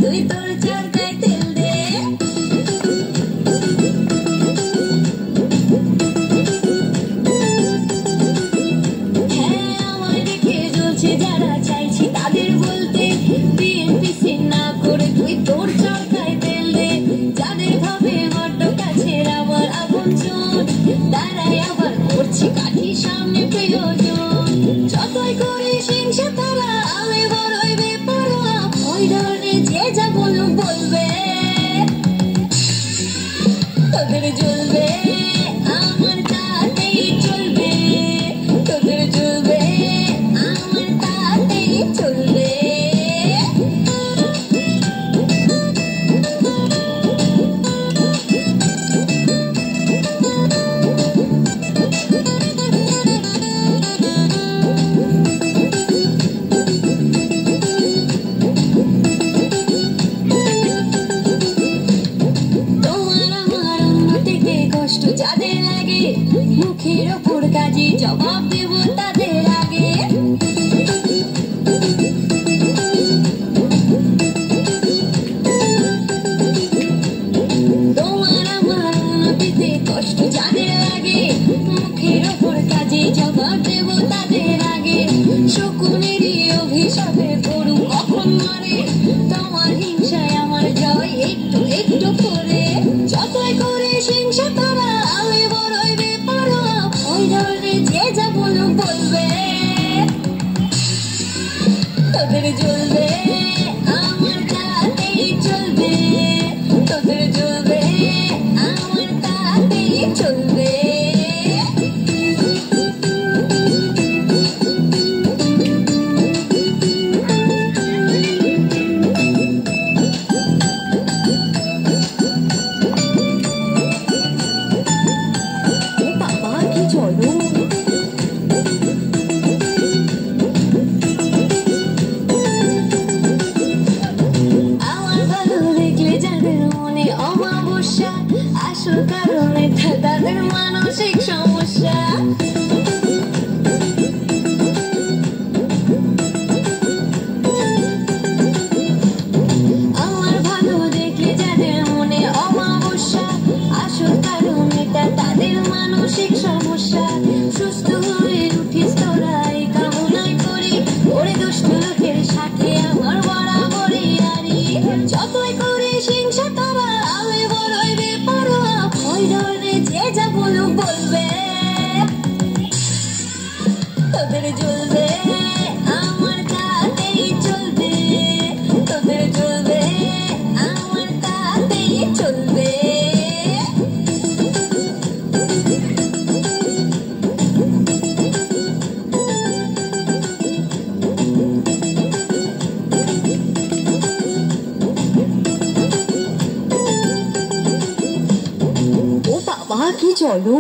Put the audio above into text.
তুই তোর চরকায় তেল দে। হ্যাঁ আমায় দেখে জ্বলছে যারা, চাইছি তাদের বলতে বিএনপিসি না করে তুই তোর চরকায় তেল দে। যাদের ভাবে বড্ড কাছের আমার আপনজন, তারাই আবার করছে কাঠি সামনে প্রিয়জন। যতই করিস হিংসা তারা, আমি বড়ই বেপরোয়া, ওই ধরনের যে যা বলুক বলবে, তোদের জ্বলবে আমার তাতেই চলবে, তোদের জ্বলবে আমার তাতেই চলবে। যাদের লাগে মুখের ওপর কাজে জবাব দেব তাদের আগে। তোমার আমার উন্নতিতে কষ্ট যাদের লাগে, মুখের ওপর কাজে জবাব দেব তাদের আগে। শকুনেরই অভিশাপে গরু কখন মরে, তোমার হিংসায় আমার জয় একটু একটু করে। যতই করে হিংসা তারা, আমি বড়ই বেপরোয়া, ওই ধরনের যে যা বলুক বলবে, তোদের জ্বলবে আমার তাতেই চলবে, তোদের জ্বলবে আমার তাতেই চলবে। আসল কারণে তাদের মানসিক সমস্যা। আমার ভালো দেখলে যাদের মনে অমাবস্যা, আসল কারণ এটা তাদের মানসিক সমস্যা। সুস্থ হয়ে উঠিস তোরা এই কামনাই করি, ওরে দুষ্ট লোকের সাথে আমার বরাবরই আরি। যতই করিস হিংসা তারা, আমি বড়ই বেপরোয়া, ওই ধরনের যে যা বলুক বলবে, তোদের জ্বলবে আমার তাতেই চলবে, তোদের জ্বলবে আমার তাতেই চলবে। ও বাবা কি চলো।